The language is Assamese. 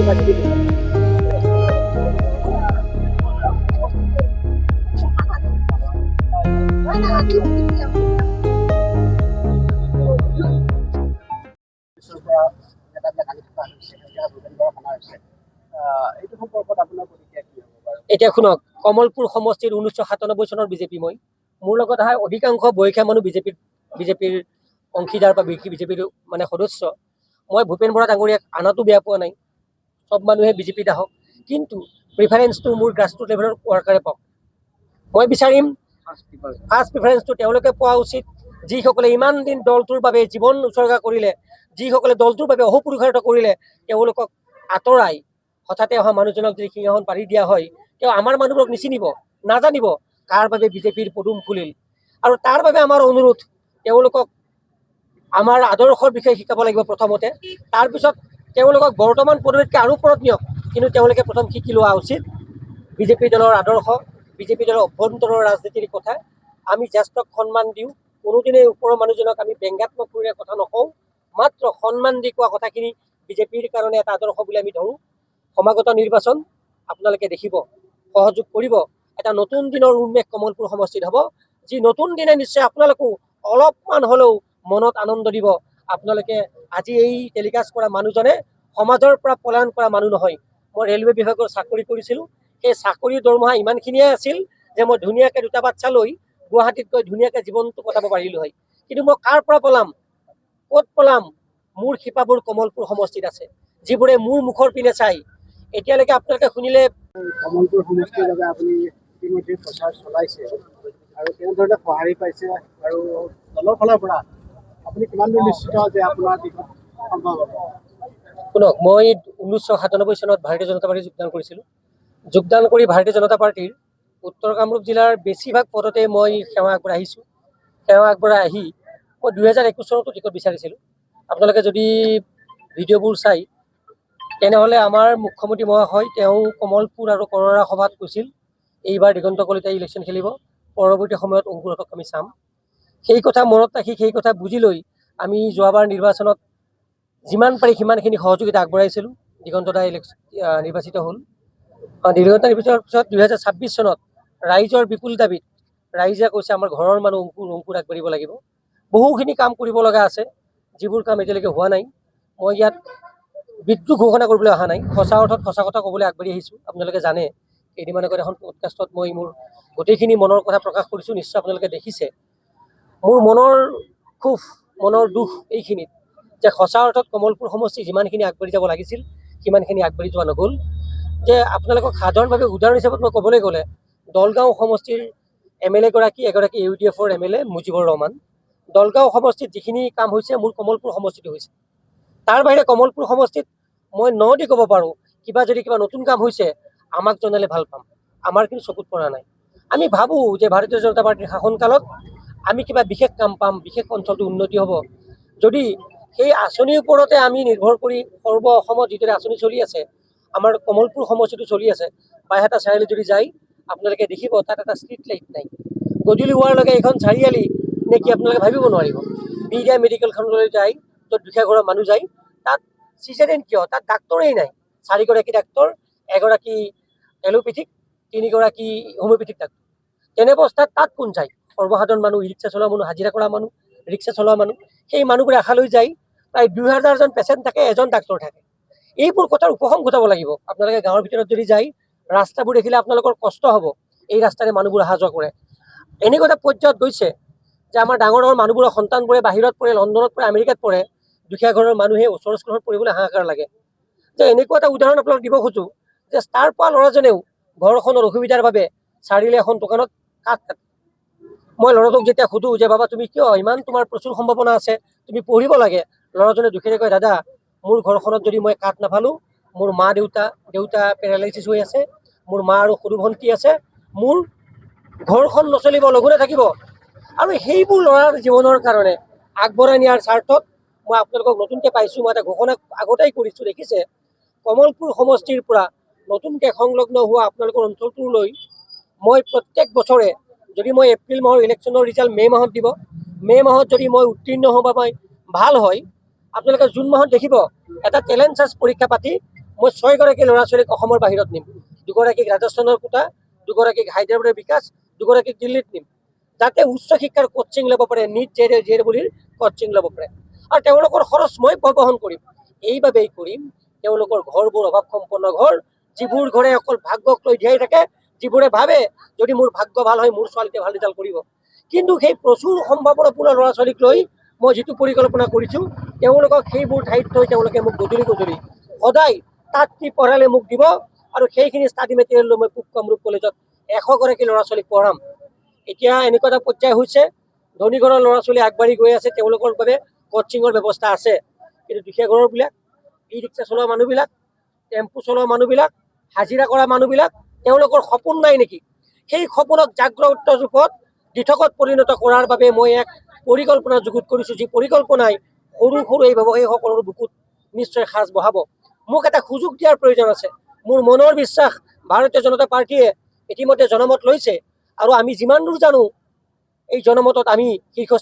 এতিয়া শুনক, কমলপুৰ সমষ্টিৰ 1997 চনৰ বিজেপি মই, মোৰ লগত অহা অধিকাংশ বয়সীয়া মানুহ বিজেপিৰ অংশীদাৰ বা বিজেপিৰ মানে সদস্য। মই ভূপেন বৰা ডাঙৰীয়াক আনাটো বেয়া পোৱা নাই, সব মানুহে বিজেপিত আহক, কিন্তু প্ৰিফাৰেঞ্চটো মোৰ গ্ৰাছৰুট লেভেলৰ ৱৰ্কাৰে পাওক। মই বিচাৰিম ফাৰ্ষ্ট প্ৰিফাৰেঞ্চটো তেওঁলোকে পোৱা উচিত, যিসকলে ইমান দিন দলটোৰ বাবে জীৱন উৎসৰ্গা কৰিলে, যিসকলে দলটোৰ বাবে অহোপুৰুষাৰ্থ কৰিলে, তেওঁলোকক আঁতৰাই হঠাতে অহা মানুহজনক যদি সিংহাসন পাৰি দিয়া হয়, তেওঁ আমাৰ মানুহবোৰক নিচিনিব, নাজানিব কাৰ বাবে বিজেপিৰ পদুম ফুলিল। আৰু তাৰ বাবে আমাৰ অনুৰোধ, তেওঁলোকক আমাৰ আদৰ্শৰ বিষয়ে শিকাব লাগিব প্ৰথমতে, তাৰপিছত তেওঁলোকক বৰ্তমান পদবীতকৈ আৰু ওপৰত নিয়ক, কিন্তু তেওঁলোকে প্ৰথম শিকি লোৱা উচিত বিজেপি দলৰ আদৰ্শ, বিজেপি দলৰ অভ্যন্তৰৰ ৰাজনীতিৰ কথা। আমি জ্যেষ্ঠক সন্মান দিওঁ, কোনোদিনে ওপৰৰ মানুহজনক আমি ব্যংগাত্মক কৰি কথা নকওঁ, মাত্ৰ সন্মান দি কোৱা কথাখিনি বিজেপিৰ কাৰণে এটা আদৰ্শ বুলি আমি ধৰোঁ। সমাগত নিৰ্বাচন আপোনালোকে দেখিব, সহযোগ কৰিব, এটা নতুন দিনৰ উন্মেষ কমলপুৰ সমষ্টিত হ'ব, যি নতুন দিনে নিশ্চয় আপোনালোকো অলপমান হ'লেও মনত আনন্দ দিব। আপোনালোকে আজি এই টেলিকাষ্ট কৰা মানুহজনে সমাজৰ পৰা পলায়ন কৰা মানুহ নহয়। মই ৰেলৱে বিভাগৰ চাকৰি কৰিছিলোঁ, সেই চাকৰিৰ দৰমহা ইমানখিনিয়ে আছিল যে মই ধুনীয়াকৈ দুটা বাচ্চা লৈ গুৱাহাটীত গৈ ধুনীয়াকৈ জীৱনটো কটাব পাৰিলোঁ হয়। কিন্তু মই কাৰ পৰা পলাম, ক'ত পলাম? মোৰ শিপাবোৰ কমলপুৰ সমষ্টিত আছে, যিবোৰে মোৰ মুখৰ পিনে চাই। এতিয়ালৈকে আপোনালোকে শুনিলে কমলপুৰ সমষ্টিৰ বাবে আপুনি ইতিমধ্যে প্ৰচাৰ চলাইছে আৰু কেনেধৰণে সঁহাৰি পাইছে, আৰু দলৰ ফালৰ পৰা আপুনি কিমান দূৰ নিশ্চিত যে আপোনাৰ সম্ভৱ হ'ব? শুনক, মই 1997 চনত ভাৰতীয় জনতা পাৰ্টীত যোগদান কৰিছিলোঁ। যোগদান কৰি ভাৰতীয় জনতা পাৰ্টীৰ উত্তৰ কামৰূপ জিলাৰ বেছিভাগ পদতে মই সেৱা আগবঢ়াইছোঁ। সেৱা আগবঢ়াই আহি মই 2021 চনতো টিকট বিচাৰিছিলোঁ। আপোনালোকে যদি ভিডিঅ'বোৰ চাই, তেনেহ'লে আমাৰ মুখ্যমন্ত্ৰী মহাশয় তেওঁ কমলপুৰ আৰু কৰৰা সভাত কৈছিল এইবাৰ দিগন্ত কলিতাই ইলেকশ্যন খেলিব, পৰৱৰ্তী সময়ত অংকুৰহঁতক আমি চাম। সেই কথা মনত ৰাখি, সেই কথা বুজি লৈ আমি যোৱাবাৰ নিৰ্বাচনত যিমান পাৰি সিমানখিনি সহযোগিতা আগবঢ়াইছিলোঁ। দিগন্ত দা নিৰ্বাচিত হ'ল। দিগন্ত নিৰ্বাচনৰ পিছত 2026 চনত ৰাইজৰ বিপুল দাবীত ৰাইজে কৈছে আমাৰ ঘৰৰ মানুহ অংকুৰ আগবাঢ়িব লাগিব। বহুখিনি কাম কৰিব লগা আছে, যিবোৰ কাম এতিয়ালৈকে হোৱা নাই। মই ইয়াত বিদ্ৰোহ ঘোষণা কৰিবলৈ অহা নাই, সঁচা অৰ্থত সঁচা কথা ক'বলৈ আগবাঢ়ি আহিছোঁ। আপোনালোকে জানে, কেইদিনমান আগত এখন পডকাষ্টত মই মোৰ গোটেইখিনি মনৰ কথা প্ৰকাশ কৰিছোঁ, নিশ্চয় আপোনালোকে দেখিছে। মোৰ মনৰ দুখ এইখিনিত যে সঁচা অৰ্থত কমলপুৰ সমষ্টি যিমানখিনি আগবাঢ়ি যাব লাগিছিল সিমানখিনি আগবাঢ়ি যোৱা নগ'ল। যে আপোনালোকক সাধাৰণভাৱে উদাহৰণ হিচাপত মই ক'বলৈ গ'লে, দলগাঁও সমষ্টিৰ MLA গৰাকী, এগৰাকী UDFৰ MLA মুজিবুৰ ৰহমান। দলগাঁও সমষ্টিত যিখিনি কাম হৈছে মোৰ কমলপুৰ সমষ্টিটো হৈছে। তাৰ বাহিৰে কমলপুৰ সমষ্টিত মই ন দি ক'ব পাৰোঁ, কিবা নতুন কাম হৈছে আমাক জনালে ভাল পাম। আমাৰ কিন্তু চকুত পৰা নাই। আমি ভাবোঁ যে ভাৰতীয় জনতা পাৰ্টীৰ শাসনকালত আমি কিবা বিশেষ কাম পাম, বিশেষ অঞ্চলটো উন্নতি হ'ব। যদি সেই আঁচনিৰ ওপৰতে আমি নিৰ্ভৰ কৰি সৰ্ব অসমত যিদৰে আঁচনি চলি আছে, আমাৰ কমলপুৰ সমষ্টিটো চলি আছে। বাইহাটা চাৰিআলি যদি যায় আপোনালোকে দেখিব তাত এটা ষ্ট্ৰীট লাইট নাই। গধূলি হোৱাৰ লগে এইখন চাৰিআলি নে কি আপোনালোকে ভাবিব নোৱাৰিব। বিহপুৰীয়া মেডিকেলখনলৈ যায়, য'ত দুখীয়া ঘৰৰ মানুহ যায়, তাত চিজাৰিয়ান কিয়? তাত ডাক্তৰেই নাই। 4গৰাকী ডাক্তৰ, এগৰাকী এলোপেথিক, 3গৰাকী হোমিঅ'পেথিক ডাক্তৰ। তেনে অৱস্থাত তাত কোন যায়? সৰ্বসাধাৰণ মানুহ, ৰিক্সা চলোৱা মানুহ, হাজিৰা কৰা মানুহ, ৰিক্সা চলোৱা মানুহ। সেই মানুহবোৰে আশালৈ যায়, প্ৰায় 2000জন পেচেণ্ট থাকে, এজন ডাক্তৰ থাকে। এইবোৰ কথাৰ উপশম ঘটাব লাগিব। আপোনালোকে গাঁৱৰ ভিতৰত যদি যায়, ৰাস্তাবোৰ দেখিলে আপোনালোকৰ কষ্ট হ'ব। এই ৰাস্তাৰে মানুহবোৰ অহা যোৱা কৰে। এনেকুৱা এটা পৰ্যায়ত গৈছে যে আমাৰ ডাঙৰ ডাঙৰ মানুহবোৰৰ সন্তানবোৰে বাহিৰত পঢ়ে, লণ্ডনত পঢ়ে, আমেৰিকাত পঢ়ে। দুখীয়া ঘৰৰ মানুহে ওচৰৰ স্কুলত পঢ়িবলৈ হাহাকাৰ লাগে। যে এনেকুৱা এটা উদাহৰণ আপোনালোক দিব খোজোঁ যে ষ্টাৰ পোৱা ল'ৰাজনেও ঘৰখনৰ অসুবিধাৰ বাবে চাৰিআলি এখন দোকানত কাঠ কাটে। মই ল'ৰাটোক যেতিয়া সুধোঁ যে বাবা তুমি কিয়, ইমান তোমাৰ প্ৰচুৰ সম্ভাৱনা আছে, তুমি পঢ়িব লাগে। ল'ৰাজনে দুখেৰে কয়, দাদা মোৰ ঘৰখনত যদি মই কাঠ নাফালোঁ, মোৰ দেউতা পেৰালাইচিছ হৈ আছে, মোৰ মা আৰু সৰু ভণ্টি আছে, মোৰ ঘৰখন নচলিব, লঘোনে থাকিব। আৰু সেইবোৰ ল'ৰাৰ জীৱনৰ কাৰণে আগবঢ়াই নিয়াৰ স্বাৰ্থত মই আপোনালোকক নতুনকৈ পাইছোঁ, মই এটা ঘোষণা আগতেই কৰিছোঁ, দেখিছে। কমলপুৰ সমষ্টিৰ পৰা নতুনকৈ সংলগ্ন হোৱা আপোনালোকৰ অঞ্চলটোলৈ মই প্ৰত্যেক বছৰে, যদি মই এপ্ৰিল মাহৰ ইলেকশ্যনৰ ৰিজাল্ট মে' মাহত দিব, মে' মাহত যদি মই উত্তীৰ্ণ হওঁ বা মই ভাল হয়, আপোনালোকে জুন মাহত দেখিব এটা টেলেণ্ট চাৰ্চ পৰীক্ষা পাতি মই 6গৰাকী ল'ৰা ছোৱালীক অসমৰ বাহিৰত নিম, 2গৰাকীক ৰাজস্থানৰ কোটা, 2গৰাকীক হায়দৰাবাদৰ বিকাশ, 2গৰাকীক দিল্লীত নিম, যাতে উচ্চ শিক্ষাৰ কোচিং ল'ব পাৰে, নিট জে বুলিৰ কোচিং ল'ব পাৰে। আৰু তেওঁলোকৰ খৰচ মই বহন কৰিম। এইবাবেই কৰিম তেওঁলোকৰ ঘৰবোৰ অভাৱ সম্পন্ন ঘৰ, যিবোৰ ঘৰে অকল ভাগ্যক লৈ ধিয়াই থাকে, যিবোৰে ভাবে যদি মোৰ ভাগ্য ভাল হয় মোৰ ছোৱালীতে ভাল ৰিজাল্ট কৰিব। কিন্তু সেই প্ৰচুৰ সম্ভাৱনাপূৰ্ণ ল'ৰা ছোৱালীক লৈ মই যিটো পৰিকল্পনা কৰিছোঁ, তেওঁলোকক সেইবোৰ ঠাইত থৈ তেওঁলোকে মোক গধূলি সদায় তাত কি পঢ়ালে মোক দিব, আৰু সেইখিনি ষ্টাডি মেটেৰিয়েল লৈ মই পূব কামৰূপ কলেজত 100গৰাকী ল'ৰা ছোৱালীক পঢ়াম। এতিয়া এনেকুৱা এটা পৰ্যায় হৈছে, ধনী ঘৰৰ ল'ৰা ছোৱালী আগবাঢ়ি গৈ আছে, তেওঁলোকৰ বাবে কোচিঙৰ ব্যৱস্থা আছে, কিন্তু দুখীয়া ঘৰৰবিলাক, ই ৰিক্সা চলোৱা মানুহবিলাক, টেম্পু চলোৱা মানুহবিলাক, হাজিৰা কৰা মানুহবিলাক, তেওঁলোকৰ সপোন নাই নেকি? সেই সপোনক জাগ্ৰত ৰূপত দিঠকত পৰিণত কৰাৰ বাবে মই এক পৰিকল্পনা যুগুত কৰিছোঁ, যি পৰিকল্পনাই সৰু সৰু এই ব্যৱসায়ীসকলৰ বুকুত নিশ্চয় সাজ বহাব। মোক এটা সুযোগ দিয়াৰ প্ৰয়োজন আছে। মোৰ মনৰ বিশ্বাস ভাৰতীয় জনতা পাৰ্টীয়ে ইতিমধ্যে জনমত লৈছে, আৰু আমি যিমান দূৰ জানো এই জনমতত আমি শীৰ্ষ